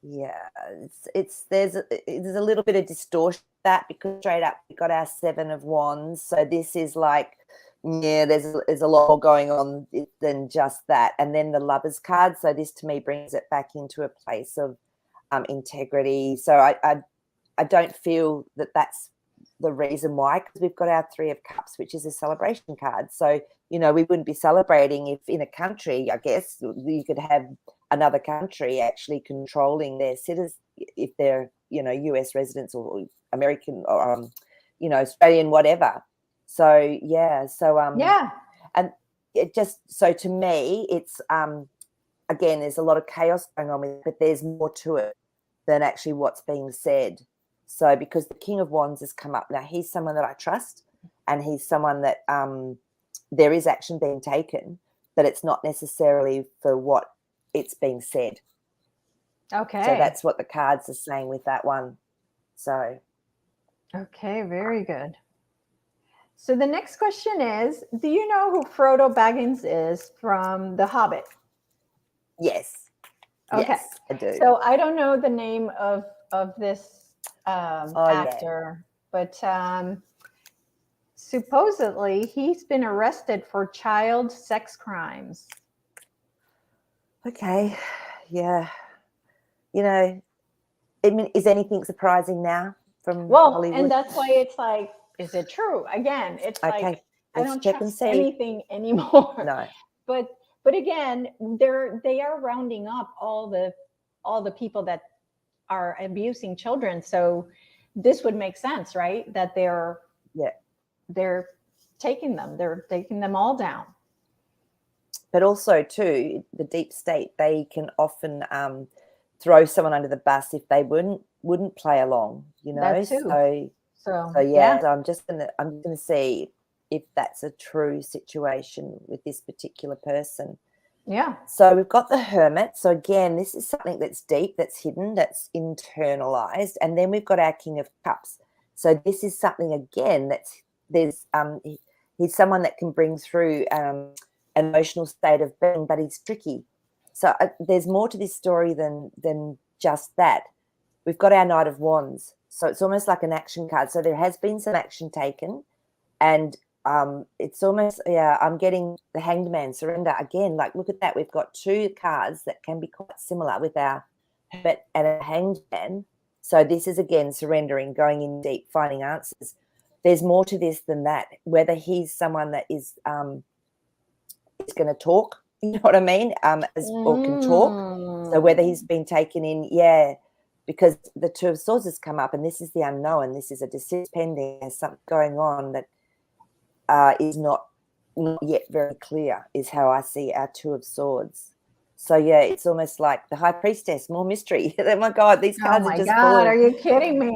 Yeah, there's a little bit of distortion to that, because straight up we got our 7 of Wands. So this is like, yeah, there's a lot more going on than just that. And then the Lovers card. So this to me brings it back into a place of integrity. So I don't feel that that's the reason why, because we've got our 3 of Cups, which is a celebration card. So, we wouldn't be celebrating if in a country, I guess, you could have another country actually controlling their citizens, if they're, US residents or American or, Australian, whatever. So, yeah. So,
yeah.
And it just, so to me, it's, again, there's a lot of chaos going on with it, but there's more to it than actually what's being said. So because the King of Wands has come up now, he's someone that I trust, and he's someone that there is action being taken, but it's not necessarily for what it's being said.
Okay.
So that's what the cards are saying with that one. So.
Okay, very good. So the next question is, do you know who Frodo Baggins is from The Hobbit?
Yes.
Okay.
Yes, I do.
So I don't know the name of this actor, but supposedly he's been arrested for child sex crimes.
Okay. Yeah. Is anything surprising now from Hollywood?
And that's why it's like, is it true? Again, it's like, I don't trust anything anymore.
No.
But again, they are rounding up all the people that are abusing children. So this would make sense, right? That they're taking them all down.
But also too, the deep state, they can often throw someone under the bus if they wouldn't play along,
That too.
So yeah. So I'm gonna see if that's a true situation with this particular person.
Yeah.
So we've got the Hermit. So again, this is something that's deep, that's hidden, that's internalized. And then we've got our King of Cups. So this is something, again, he's someone that can bring through an emotional state of being, but he's tricky. So there's more to this story than just that. We've got our Knight of Wands. So it's almost like an action card. So there has been some action taken, and it's almost, I'm getting the Hanged Man, surrender. Again, like, look at that. We've got 2 cards that can be quite similar with our Hermit and a Hanged Man. So this is, again, surrendering, going in deep, finding answers. There's more to this than that. Whether he's someone that is going to talk, you know what I mean, or can talk. So whether he's been taken in, because the Two of Swords has come up, and this is the unknown. This is a decision pending. There's something going on that is not yet very clear, is how I see our Two of Swords. So yeah, it's almost like the High Priestess, more mystery. Oh my God, these
Oh
cards are
my
just full
God,
of
are you kidding me?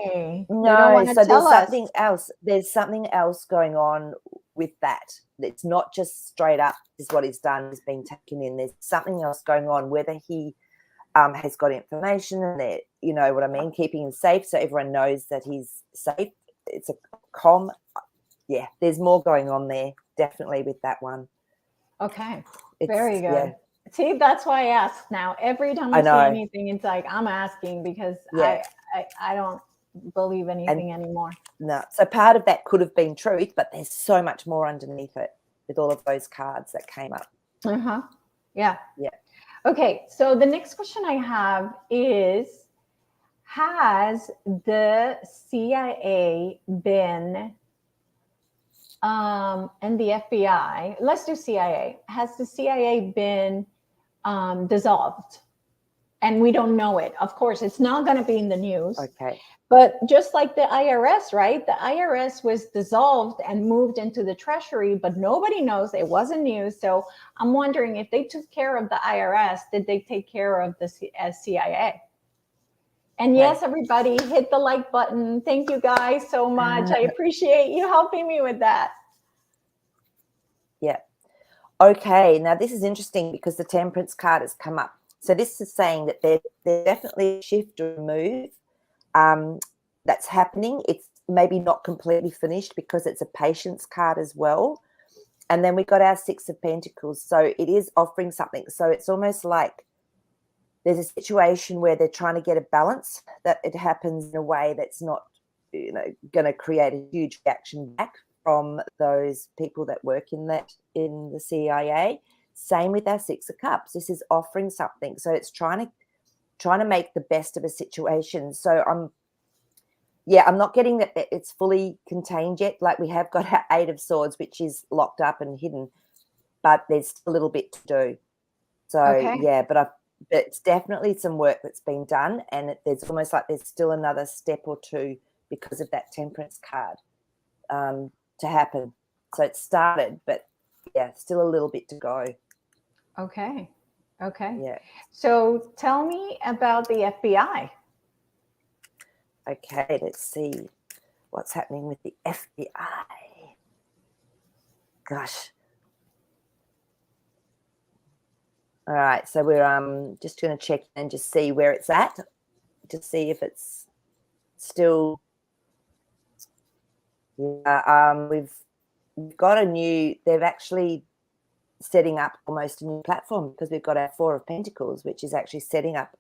They don't
no.
want to
So
tell
there's
us.
something else. There's something else going on with that. It's not just straight up is what he's done is being taken in. There's something else going on, whether he has got information and that, you know what I mean, keeping him safe so everyone knows that he's safe. It's a com. Yeah, there's more going on there, definitely with that one.
Okay,
It's
very good.
yeah.
See, that's why I ask now. Every time
I
I see
know.
anything, it's like I'm asking because
Yeah.
I don't believe anything anymore.
No, so part of that could have been truth, but there's so much more underneath it with all of those cards that came up.
Uh-huh. Yeah.
Yeah.
Okay, so the next question I have is, has the CIA been and the FBI, let's do CIA, has the CIA been dissolved? And we don't know it. Of course, it's not going to be in the news.
Okay.
But just like the IRS, right? The IRS was dissolved and moved into the Treasury, but nobody knows. It wasn't news. So I'm wondering if they took care of the IRS, did they take care of the CIA? And yes, everybody, hit the like button. Thank you guys so much. I appreciate you helping me with that.
Yeah. Okay. Now this is interesting because the Temperance card has come up. So this is saying that there's definitely a shift or a move that's happening. It's maybe not completely finished because it's a Patience card as well. And then we got our Six of Pentacles. So it is offering something. So it's almost like there's a situation where they're trying to get a balance, that it happens in a way that's not, you know, going to create a huge reaction back from those people that work in the CIA. Same with our Six of Cups. This is offering something. So it's trying to make the best of a situation. So I'm not getting that it's fully contained yet. Like we have got our Eight of Swords, which is locked up and hidden, but there's a little bit to do. So
Okay.
yeah, but it's definitely some work that's been done, and there's almost like there's still another step or two because of that Temperance card to happen. So it started, but yeah, still a little bit to go.
Okay. Okay.
Yeah.
So tell me about the FBI.
Okay, let's see what's happening with the FBI. Gosh. All right, so we're just going to check and just see where it's at, to see if it's still. Yeah, we've got a new. They've actually setting up almost a new platform because we've got our Four of Pentacles, which is actually setting up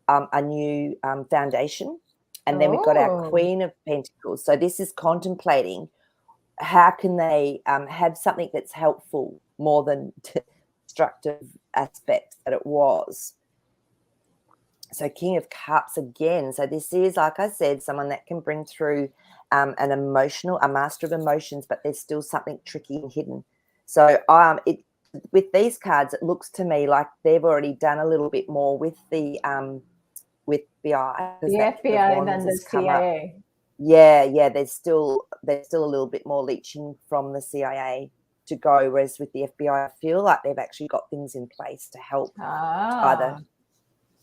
a new foundation, and then we've got our Queen of Pentacles. So this is contemplating how can they have something that's helpful more than destructive aspect that it was. So King of Cups again. So this is, like I said, someone that can bring through a master of emotions, but there's still something tricky and hidden. So with these cards, it looks to me like they've already done a little bit more with the FBI.
The FBI than the CIA.
Yeah. There's still a little bit more leeching from the CIA to go, whereas with the FBI, I feel like they've actually got things in place to help either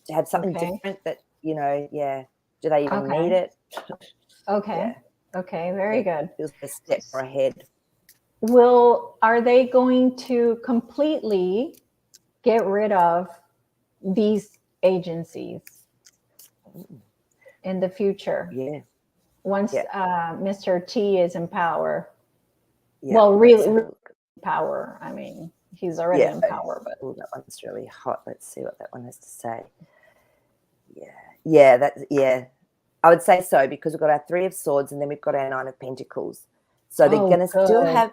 to have something different that, do they even need it?
Okay. Okay, very good.
Feels a step ahead.
Are they going to completely get rid of these agencies in the future?
Yeah.
Once Mr. T is in power.
Yeah,
well, really power. I mean, he's already in power, but
that one's really hot. Let's see what that one has to say. Yeah. I would say so, because we've got our Three of Swords and then we've got our Nine of Pentacles. So they're going to still have.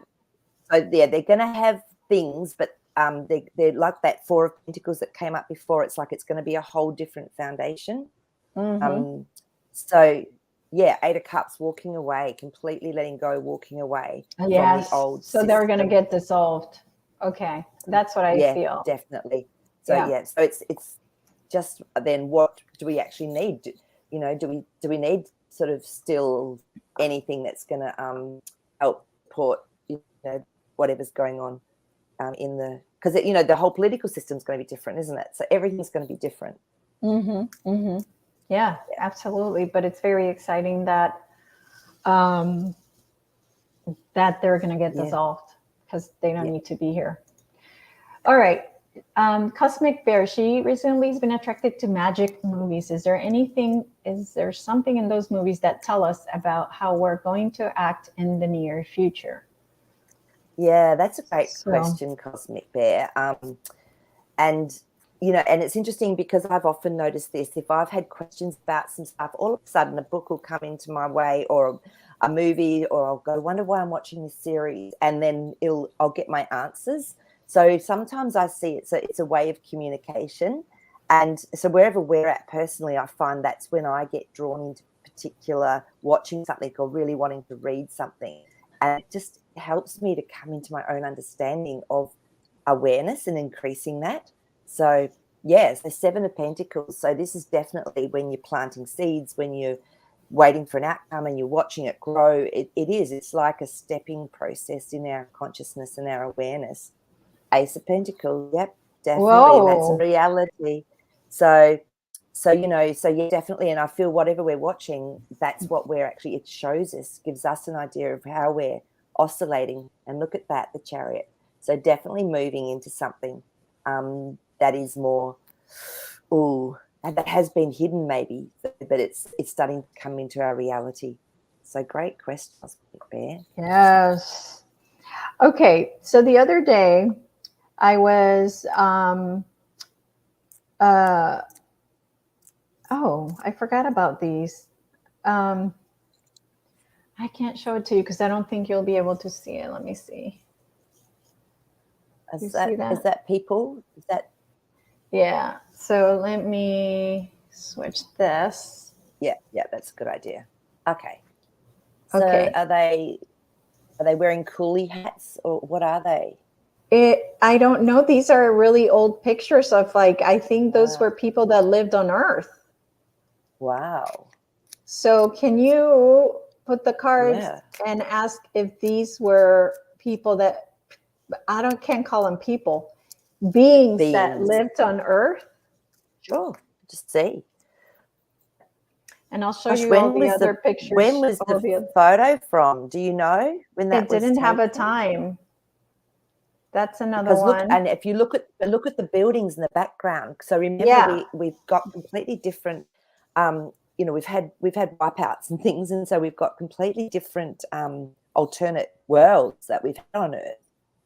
So yeah, they're going to have things, but they're like that Four of Pentacles that came up before. It's like it's going to be a whole different foundation. So yeah, Eight of Cups, walking away, completely letting go, walking away from the old
system. They're going to get dissolved. Okay, that's what I feel.
Definitely. So so it's just then what do we actually need? Do we need sort of still anything that's going to help support whatever's going on? because the whole political system is going to be different, isn't it? So everything's going to be different.
Yeah, absolutely. But it's very exciting that that they're going to get dissolved because they don't need to be here. All right. Cosmic Bear, she recently has been attracted to magic movies. Is there something in those movies that tell us about how we're going to act in the near future?
Yeah, that's a great question, Cosmic Bear. And it's interesting because I've often noticed this. If I've had questions about some stuff, all of a sudden a book will come into my way, or a movie, or I'll go, wonder why I'm watching this series, and then I'll get my answers. So sometimes I see it's a way of communication. And so wherever we're at personally, I find that's when I get drawn into particular watching something or really wanting to read something. And it just helps me to come into my own understanding of awareness and increasing that. So yes, the Seven of Pentacles. So this is definitely when you're planting seeds, when you're waiting for an outcome and you're watching it grow. It's like a stepping process in our consciousness and our awareness. Ace of Pentacles, yep, definitely.
Whoa.
That's a reality. So yeah, definitely. And I feel whatever we're watching, that's what it shows us, gives us an idea of how we're oscillating. And look at that, the Chariot. So definitely moving into something that is more, that has been hidden maybe, but it's starting to come into our reality. So great question, Cosmic Bear.
Yes. Okay, so the other day I was I forgot about these. I can't show it to you because I don't think you'll be able to see it. Let me see.
Is that people? Is that?
Yeah. So let me switch this.
Yeah, that's a good idea. Okay. So are they wearing coolie hats, or what are they?
I don't know. These are really old pictures of I think those were people that lived on Earth.
Wow.
So can you put the cards and ask if these were people that can't call them people, beings that lived on Earth?
Sure. Just see.
And I'll show you all the other pictures.
When was the photo from? Do you know when that was taken?
It didn't have a time. That's another one.
And if you look at the buildings in the background. So remember, we've got completely different. We've had wipeouts and things, and so we've got completely different alternate worlds that we've had on Earth.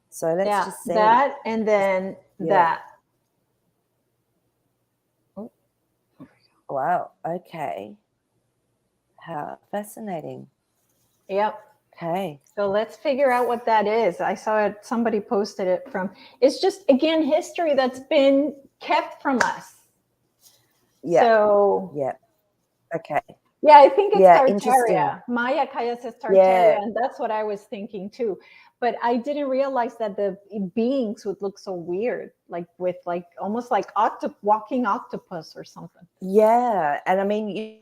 So let's just see
that, and then that.
Oh. Wow. Okay. How fascinating.
Yep.
Okay.
So let's figure out what that is. I saw it. Somebody posted it from. It's just, again, history that's been kept from us.
Yeah.
So.
Yeah. Okay.
Yeah, I think it's Tartaria. Maya Kaya says Tartaria, and that's what I was thinking too. But I didn't realize that the beings would look so weird, with almost like walking octopus or something.
Yeah, and I mean,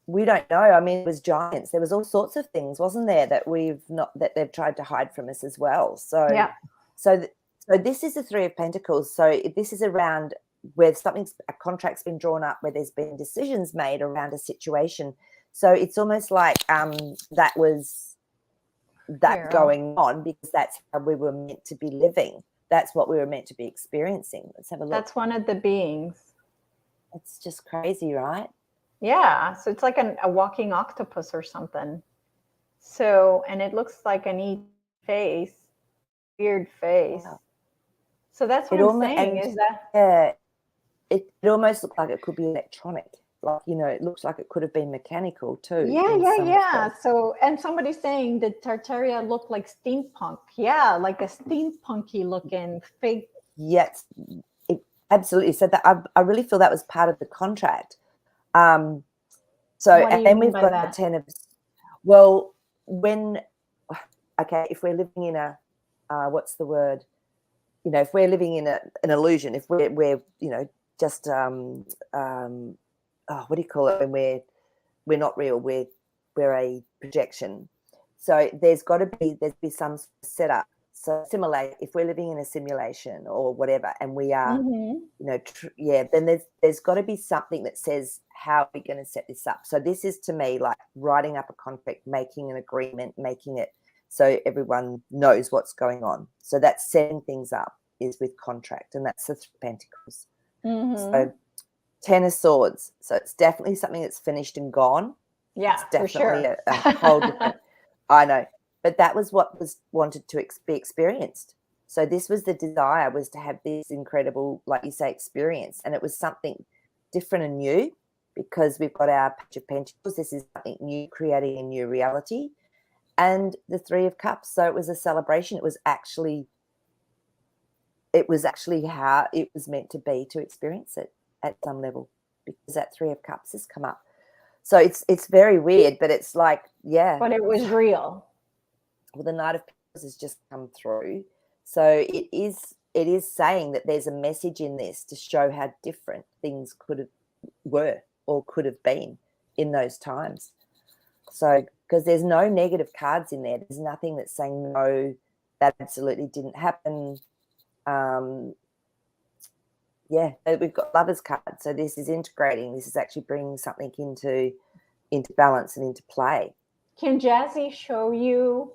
we don't know. I mean, it was giants. There was all sorts of things, wasn't there, that they've tried to hide from us as well. So
yeah.
So this is the Three of Pentacles. So this is around where a contract's been drawn up, where there's been decisions made around a situation. So it's almost like that was going on because that's how we were meant to be living. That's what we were meant to be experiencing. Let's have a look.
That's one of the beings.
It's just crazy, right?
Yeah. So it's like a walking octopus or something. So, and it looks like an weird face. Wow. So that's what I'm saying is that.
Yeah. It almost looks like it could be electronic. It looks like it could have been mechanical too.
Yeah. So, and somebody's saying that Tartaria looked like steampunk. Yeah, like a steampunky looking fake.
Yes, it absolutely. So that I really feel that was part of the contract. And then we've got the 10 of. Well, if we're living in a, what's the word? If we're living in an illusion, if we're just what do you call it, when we're not real, we're a projection. So there's be some setup. So simulate, if we're living in a simulation or whatever, and we are,
Mm-hmm.
you know, then there's got to be something that says how are we going to set this up. So this is to me like writing up a contract, making an agreement, making it so everyone knows what's going on. So that's setting things up is with contract, and that's the Three of Pentacles.
Mm-hmm.
So Ten of Swords. So it's definitely something that's finished and gone.
Yeah,
It's definitely
for sure.
a whole different. I know, but that was what was wanted to be experienced. So this was the desire, was to have this incredible, like you say, experience, and it was something different and new because we've got our Page of Pentacles. This is something new, creating a new reality, and the Three of Cups. So it was a celebration. It was actually how it was meant to be, to experience it at some level, because that Three of Cups has come up. So it's very weird, but it's like, yeah.
But it was real.
Well, the Knight of Pentacles has just come through. So it is saying that there's a message in this to show how different things were or could have been in those times. So because there's no negative cards in there. There's nothing that's saying, no, that absolutely didn't happen. Yeah, we've got Lovers card. So this is integrating. This is actually bringing something into balance and into play.
Can Jazzy show you,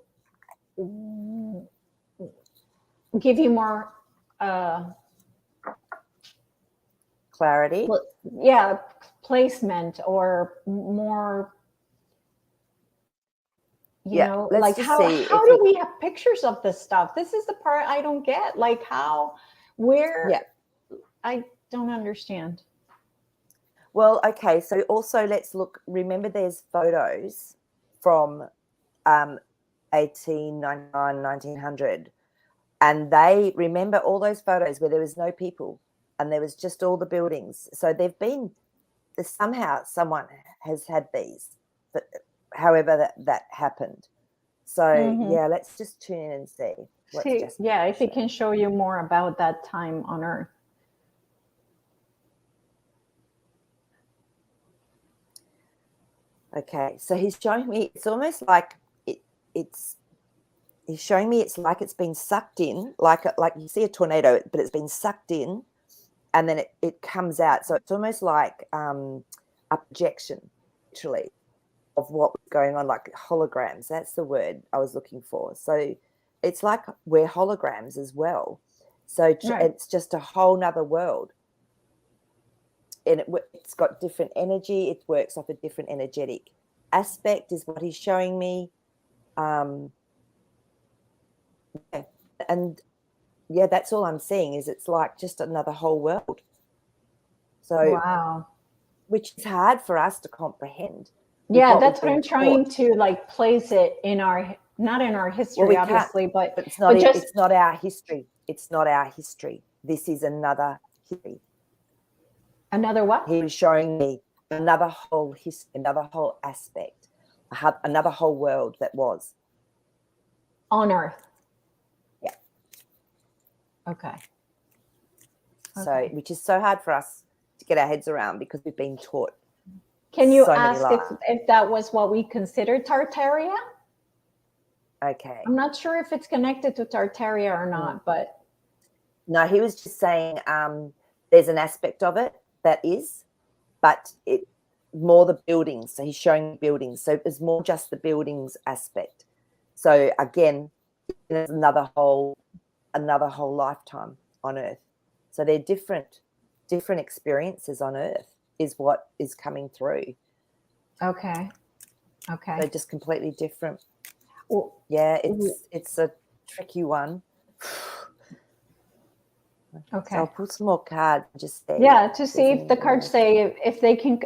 give you more
Clarity?
yeah, placement or more, you know, like how do we have pictures of this stuff? This is the part I don't get. Like where, I don't understand.
Well, okay, so also let's look, remember there's photos from 1899, 1900, and they remember all those photos where there was no people and there was just all the buildings. So somehow someone has had these, but however that happened. So yeah, let's just tune in and see.
Yeah, if it can show you more about that time on Earth.
Okay, so he's showing me, it's almost like he's showing me it's like it's been sucked in, like you see a tornado, but it's been sucked in and then it comes out. So it's almost like a projection, literally, of what was going on, like holograms. That's the word I was looking for. So it's like we're holograms as well. So It's just a whole nother world. And it's got different energy. It works off a different energetic aspect is what he's showing me. And yeah, that's all I'm seeing is it's like just another whole world. So
wow,
which is hard for us to comprehend.
Yeah, that's what I'm trying to like place it in not in our history, obviously, but
it's not it's not our history. It's not our history. This is another history.
Another what?
He was showing me another whole history, another whole aspect, another whole world that was
on Earth.
Yeah.
Okay.
So, which is so hard for us to get our heads around because we've been taught.
Can you ask if that was what we considered Tartaria?
Okay.
I'm not sure if it's connected to Tartaria or not, but.
No, he was just saying there's an aspect of it that is, but it more the buildings. So he's showing buildings. So it's more just the buildings aspect. So again, there's another whole lifetime on Earth. So they're different experiences on Earth is what is coming through.
Okay.
They're just completely different.
Well,
yeah, it's a tricky one.
Okay.
So I'll put some more cards and just say.
Yeah, to see if the cards say if they can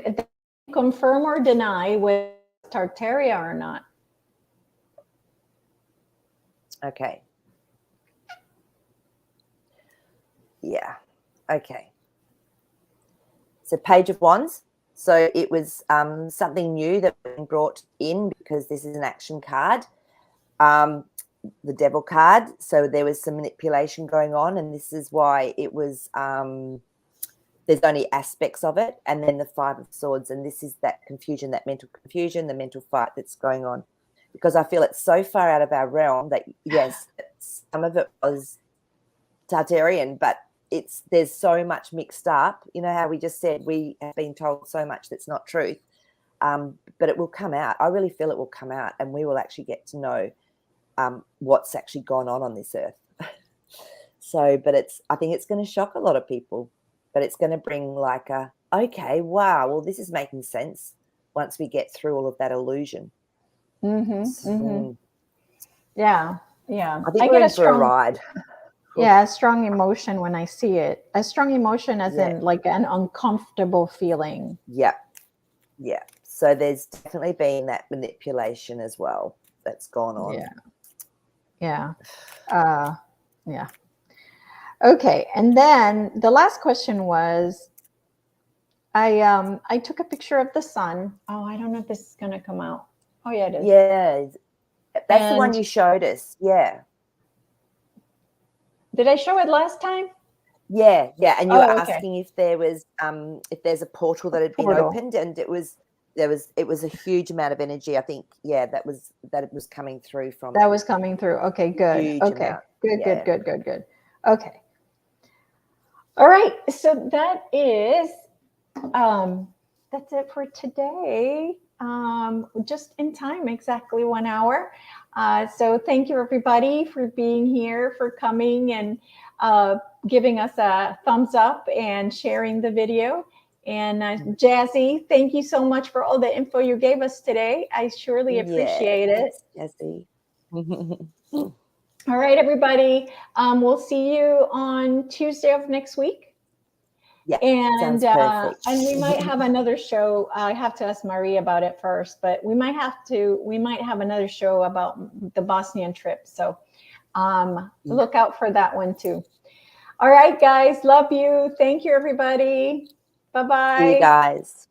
confirm or deny with Tartaria or not.
Okay. Yeah. Okay. So Page of Wands. So it was something new that was brought in because this is an action card. The Devil card. So there was some manipulation going on, and this is why it was there's only aspects of it, and then the Five of Swords, and this is that confusion, that mental confusion, the mental fight that's going on. because I feel it's so far out of our realm that, yes, some of it was Tartarian, but there's so much mixed up. You know how we just said we have been told so much that's not truth, but it will come out. I really feel it will come out, and we will actually get to know what's actually gone on this earth. So, but I think it's going to shock a lot of people, but it's going to bring like okay, wow, well, this is making sense once we get through all of that illusion.
Yeah.
I think we're in for a ride.
Yeah, a strong emotion when I see it. A strong emotion as in like an uncomfortable feeling.
Yeah. So there's definitely been that manipulation as well that's gone on.
Yeah. Okay, and then the last question was, I took a picture of the sun. Oh, I don't know if this is going to come out. Oh, yeah, it is.
Yeah, that's the one you showed us. Yeah.
Did I show it last time?
Yeah. And you were asking if there was if there's a portal that had been opened, and it was a huge amount of energy. I think that it was coming through from.
That was coming through. Okay, good. Okay, amount. Good. Okay. All right. So that's it for today. Just in time, exactly 1 hour. So thank you everybody for being here, for coming and giving us a thumbs up and sharing the video. And Jazzy, thank you so much for all the info you gave us today. I surely appreciate it.
Jazzy.
All right, everybody. We'll see you on Tuesday of next week.
Yeah,
and we might have another show. I have to ask Marie about it first, but we might have another show about the Bosnian trip. So look out for that one too. All right, guys. Love you. Thank you, everybody. Bye-bye.
See you guys.